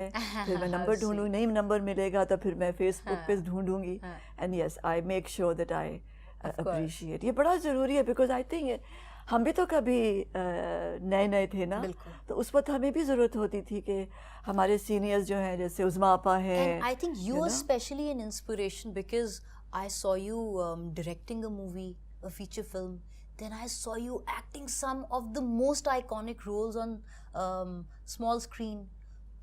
फिर मैं नंबर ढूंढूंगी, नहीं नंबर मिलेगा तो फिर मैं फेसबुक पे ढूंढूंगी. And yes, I make sure that I appreciate. ये बड़ा ज़रूरी है बिकॉज आई थिंक हम भी तो कभी नए नए थे ना, तो उस वक्त हमें भी ज़रूरत होती थी कि हमारे सीनियर्स जो हैं, जैसे उज़मा आपा हैं. And I think you are especially an inspiration because I saw you directing a movie, a feature film. Then I saw you acting some of the most iconic roles on small screen.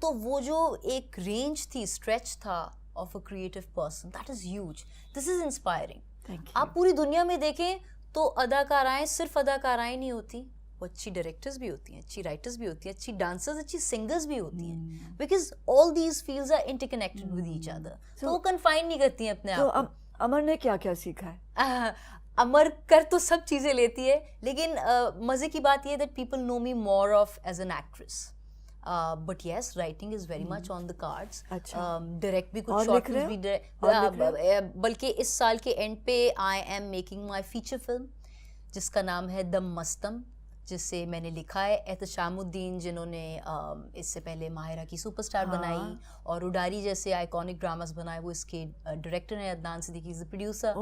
तो वो जो एक range थी, stretch था of a creative person, that is huge. This is inspiring. Thank you. आप पूरी दुनिया में देखें तो अदाकाराएं सिर्फ अदाकाराएं नहीं होती, वो अच्छी डायरेक्टर्स भी होती हैं, अच्छी राइटर्स भी होती हैं, अच्छी डांसर्स, अच्छी सिंगर्स भी होती हैं, because all these fields are interconnected with each other. तो वो कन्फाइन नहीं करती हैं अपने आप को. तो अमर ने क्या क्या सीखा है? अमर कर तो सब चीज़ें लेती है, लेकिन मज़े की बात ये that people know me more of as an actress. But yes, writing is very much on the cards. Direct भी कुछ शॉर्ट फिल्म्स भी, बल्कि इस साल के एंड पे I am making my feature film जिसका नाम है दम मस्तम, जिसे मैंने लिखा है एहतशामुद्दीन, जिन्होंने इससे पहले माहिरा की सुपरस्टार बनाई और उडारी जैसे आइकॉनिक ड्रामास बनाए, वो इसके डायरेक्टर हैं. Adnan Siddiqui is the producer,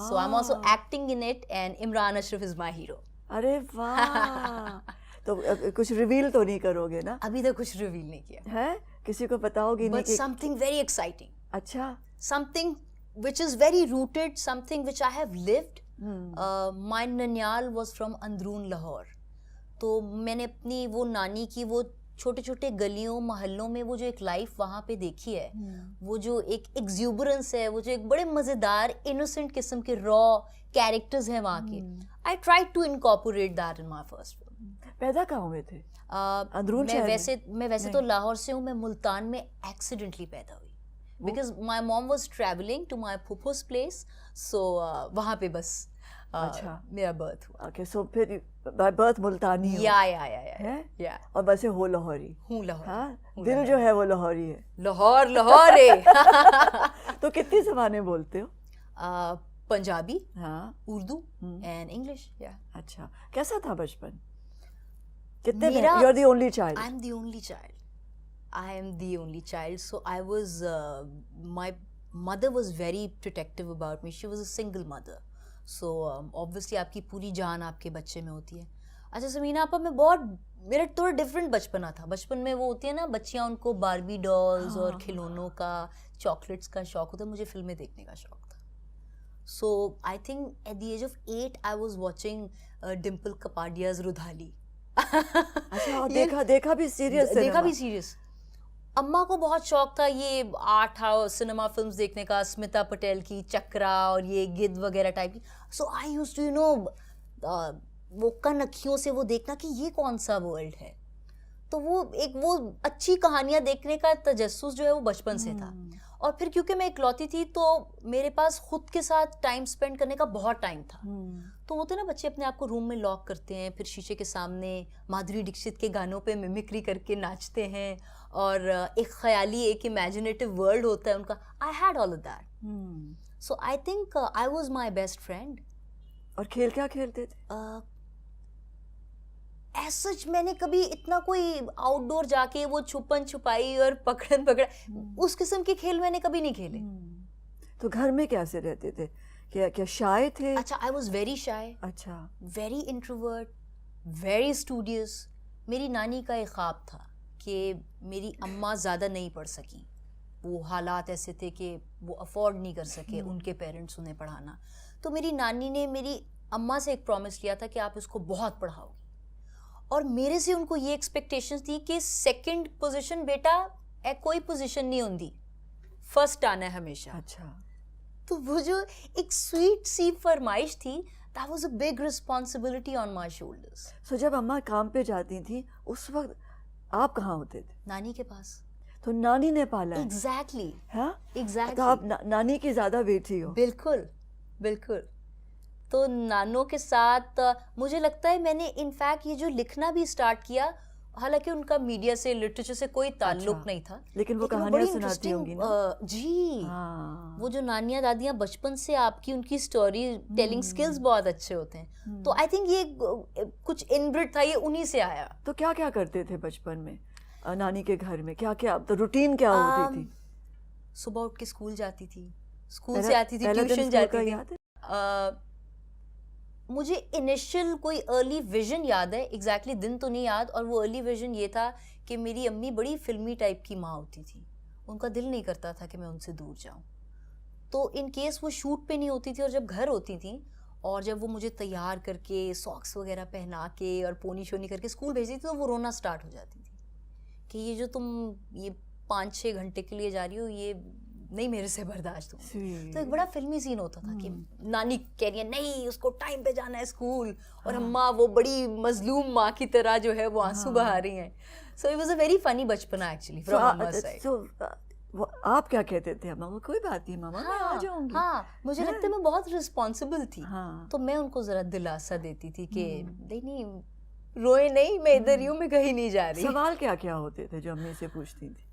so I am also acting in it and Imran Ashraf is my hero. अरे वाह. तो कुछ रिवील तो नहीं करोगे ना? अभी तक कुछ रिवील नहीं किया है, किसी को बताओगे नहीं? But something very exciting. अच्छा. Something which is very rooted, something which I have lived. My ननियाल वाज फ्रॉम अंदरून लाहौर. तो मैंने अपनी वो नानी की वो छोटे छोटे गलियों मोहल्लों में वो जो एक लाइफ वहाँ पे देखी है, वो जो एक एग्जूबरेंस है, वो जो एक बड़े मज़ेदार इनोसेंट किस्म के रॉ कैरेक्टर्स हैं वहाँ के. I tried to incorporate that in my first film. पैदा कहाँ हुए थे? अंदरून शहर मैं वैसे तो लाहौर से हूँ. मैं मुल्तान में एक्सीडेंटली पैदा हुई because my mom was travelling to my फूफूस प्लेस, सो वहाँ पे बस अच्छा मेरा बर्थ हुआ. ओके, सो फिर बाय बर्थ मुल्तानी हो? या और वैसे हो लाहौरी? हूँ लाहौर. हाँ, दिल जो है वो लाहौरी है. लाहौर है. तो कितनी ज़बानें बोलते हो? पंजाबी, हाँ, उर्दू एंड इंग्लिश. अच्छा, कैसा था बचपन? कितने? You are the only child. I am the only child. I am the only child. So I was, my mother was very protective about me. She was a single mother. So obviously आपकी पूरी जान आपके बच्चे में होती है. अच्छा समीना आपा, मैं मेरा थोड़ा डिफरेंट बचपना था. बचपन में वो होती है ना बच्चियाँ, उनको बारबी डॉल्स और खिलौनों का, चॉकलेट्स का शौक होता है. मुझे फिल्में देखने का शौक था. So I think at the age of 8 I was watching Dimple Kapadia's रुधाली. अच्छा, देखा भी सीरियस. अम्मा को बहुत शौक था ये 8 सिनेमा फिल्म्स देखने का, स्मिता पटेल की चक्रा और ये गिद्ध वगैरह टाइप की. So I used to you know वो कन अखियों से वो देखना कि ये कौन सा वर्ल्ड है. तो वो अच्छी कहानियां देखने का तजस्सुस जो है वो बचपन से था. और फिर क्योंकि मैं इकलौती थी तो मेरे पास खुद के साथ टाइम स्पेंड करने का बहुत टाइम था. तो वो तो ना बच्चे अपने आप को रूम में लॉक करते हैं, फिर शीशे के सामने माधुरी दीक्षित के गानों पे मिमिक्री करके नाचते हैं, और एक ख्याली, एक इमेजिनेटिव वर्ल्ड होता है उनका. I had all of that. So I think I was my best friend. और खेल क्या खेलते थे? एज सच मैंने कभी इतना कोई आउटडोर जाके वो छुपन छुपाई और पकड़न पकड़ा उस किस्म के खेल मैंने कभी नहीं खेले. तो घर में कैसे रहते थे? क्या शाय थे? अच्छा, आई वॉज वेरी शाय. अच्छा, वेरी इंट्रोवर्ट, वेरी स्टूडियस. मेरी नानी का एक ख्वाब था कि मेरी अम्मा ज़्यादा नहीं पढ़ सकी. वो हालात ऐसे थे कि वो अफोर्ड नहीं कर सके उनके पेरेंट्स उन्हें पढ़ाना. तो मेरी नानी ने मेरी अम्मा से एक प्रॉमिस लिया था कि आप इसको बहुत पढ़ाओगी. और मेरे से उनको ये एक्सपेक्टेशंस थी कि सेकंड पोजीशन बेटा कोई पोजीशन नहीं होती, फर्स्ट आना है हमेशा. अच्छा. तो वो जो एक स्वीट सी फरमाइश थी, that was a big responsibility on my shoulders. So जब अम्मा काम पे जाती थी उस वक्त आप कहाँ होते थे? नानी के पास. तो नानी ने पाला? Exactly. हाँ? Exactly. तो आप नानी की ज़्यादा बेटी हो? बिल्कुल बिल्कुल. तो नानों के साथ मुझे लगता है मैंने इनफैक्ट ये जो लिखना भी स्टार्ट किया, हालांकि उनका मीडिया से, लिटरेचर से कोई ताल्लुक नहीं था, लेकिन वो कहानियां सुनाती होंगी ना? जी. वो जो नानियां दादियां बचपन से आपकी उनकी स्टोरी टेलिंग स्किल्स बहुत अच्छे होते हैं. तो आई थिंक ये कुछ इनब्रिड था, ये उन्हीं से आया. तो क्या क्या करते थे बचपन में? नानी के घर में? क्या क्या तो रूटीन क्या होती थी? सुबह उठ के स्कूल जाती थी, स्कूल से आती थी, ट्यूशन जाती थी। मुझे इनिशियल कोई अर्ली विजन याद है, एग्जैक्टली दिन तो नहीं याद, और वो अर्ली विजन ये था कि मेरी अम्मी बड़ी फिल्मी टाइप की माँ होती थी, उनका दिल नहीं करता था कि मैं उनसे दूर जाऊं। तो इन केस वो शूट पे नहीं होती थी और जब घर होती थी और जब वो मुझे तैयार करके सॉक्स वगैरह पहना के और पोनी शोनी करके स्कूल भेजती थी, तो वो रोना स्टार्ट हो जाती थी कि ये जो तुम ये 5-6 घंटे के लिए जा रही हो, ये नहीं मेरे से बर्दाश्त हो। तो एक बड़ा फिल्मी सीन होता था कि नानी कह रही है नहीं उसको टाइम पे जाना है स्कूल, और अम्मा वो बड़ी मजलूम माँ की तरह जो है वो आंसू बहा रही हैं। So it was a very funny बचपना एक्चुअली फ्रॉम अम्मा's साइड। आप क्या कहते थे? मामा कोई बात नहीं मामा, मैं आ जाऊंगी। हाँ, मुझे लगता है मैं बहुत रिस्पॉन्सिबल थी। तो मैं उनको जरा दिलासा देती थी कि नहीं रोए नहीं, मैं इधर ही हूँ, मैं कहीं नहीं जा रही। सवाल क्या क्या होते थे जो अम्मी से पूछती थी?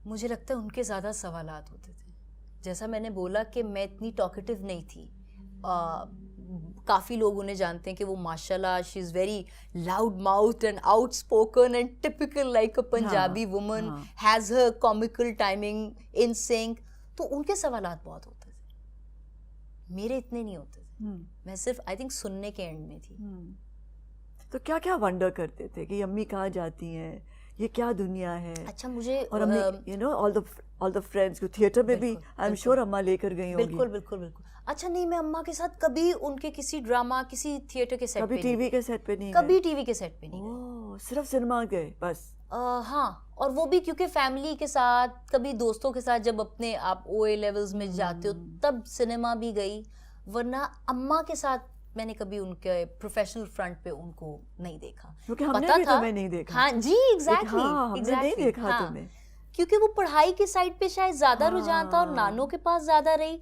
मुझे लगता है उनके ज़्यादा सवालात होते थे। जैसा मैंने बोला कि मैं इतनी टॉकेटिव नहीं थी। काफ़ी लोग उन्हें जानते हैं कि वो माशाल्लाह she is very loud mouth and outspoken and typical like a Punjabi woman, has her comical timing in sync. तो उनके सवालात बहुत होते थे, मेरे इतने नहीं होते थे। मैं सिर्फ आई थिंक सुनने के एंड में थी। तो क्या क्या वंडर करते थे कि अम्मी कहाँ जाती हैं, ये क्या दुनिया है? अच्छा, मुझे और अम्मी you know all the friends को थिएटर में भी आई एम श्योर अम्मा लेकर गई होंगी। बिल्कुल बिल्कुल बिल्कुल। अच्छा नहीं, मैं अम्मा के साथ कभी उनके किसी ड्रामा, किसी थिएटर के सेट पे कभी टीवी के सेट पे नहीं कभी टीवी के सेट पे नहीं गए। सिर्फ सिनेमा गए बस? हाँ, और वो भी क्योंकि फैमिली के साथ, कभी दोस्तों के साथ, जब अपने आप OA लेवल्स में जाते हो तब सिनेमा भी गई, वरना अम्मा के साथ मैंने कभी उनके प्रोफेशनल फ्रंट पे उनको नहीं देखा। क्योंकि हमने भी तुम्हें नहीं देखा। हाँ जी, एग्जैक्टली, हमने नहीं देखा तुम्हें, क्योंकि वो पढ़ाई के साइड पे शायद ज्यादा रुझान था और नानों के पास ज्यादा रही।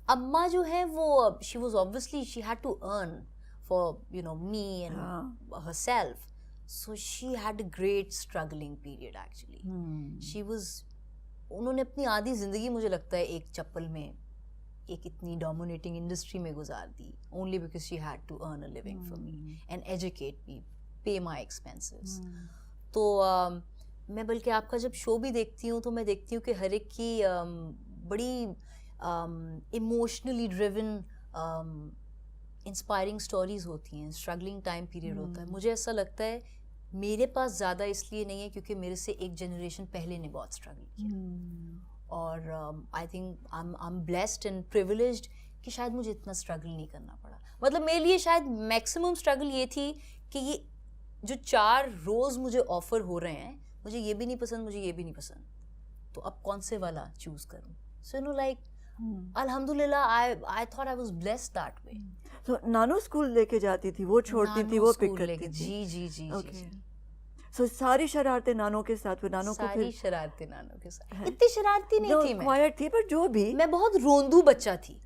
अम्मा जो है वो she was obviously she had to earn for me and herself, so she had a great struggling period actually. She was, उन्होंने अपनी आधी जिंदगी मुझे लगता है एक चप्पल में, एक इतनी डोमिनेटिंग इंडस्ट्री में गुजार दी, only because she had to earn a living for me and educate me, pay my expenses. तो मैं बल्कि आपका जब शो भी देखती हूँ तो मैं देखती हूँ कि हर एक की बड़ी इमोशनली ड्रिवन इंस्पायरिंग स्टोरीज होती हैं, स्ट्रगलिंग टाइम पीरियड होता है। मुझे ऐसा लगता है मेरे पास ज़्यादा इसलिए नहीं है क्योंकि मेरे से एक जनरेशन पहले ने बहुत स्ट्रगल किया, और I think I am blessed and privileged कि शायद मुझे इतना स्ट्रगल नहीं करना पड़ा। मतलब मेरे लिए शायद मैक्सिमम स्ट्रगल ये थी कि ये जो 4 रोज़ मुझे ऑफर हो रहे हैं, मुझे ये भी नहीं पसंद, मुझे ये भी नहीं पसंद, तो अब कौन से वाला चूज करूं? सो नो लाइक अल्हम्दुलिल्लाह I thought I was blessed that way. तो नानो स्कूल लेके जाती थी, वो छोड़ती थी, वो पिक करती थी? जी जी जी जी। So, सारी शरारतें नानो के साथ, वो नानो को सारी शरारतें नानो के साथ। इतनी शरारती नहीं थी मैं, क्वाइट थी, पर जो भी, मैं बहुत रोंदू बच्चा थी,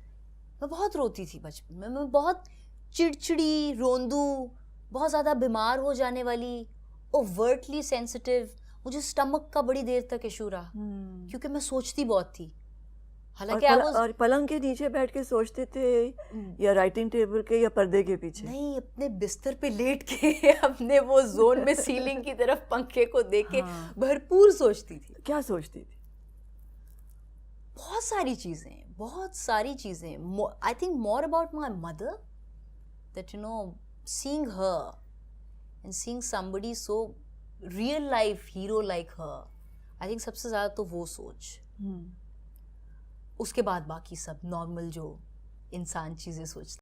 मैं बहुत रोती थी बचपन में, मैं बहुत चिड़चिड़ी, रोंदू, बहुत ज़्यादा बीमार हो जाने वाली, ओवर्टली सेंसिटिव। मुझे स्टमक का बड़ी देर तक इशू रहा क्योंकि मैं सोचती बहुत थी। हालांकि और पलंग के नीचे बैठ के सोचते थे या राइटिंग टेबल के या पर्दे के पीछे? नहीं, अपने बिस्तर पे लेट के अपने वो जोन में सीलिंग की तरफ पंखे को देख के भरपूर सोचती थी। क्या सोचती थी? बहुत सारी चीजें, बहुत सारी चीजें। I think more about my mother, that you know seeing her and seeing somebody so real life hero like her, I think सबसे ज़्यादा तो वो सोच। उसके बाद बाकी सब नॉर्मल जो इंसान चीज़ें सोचता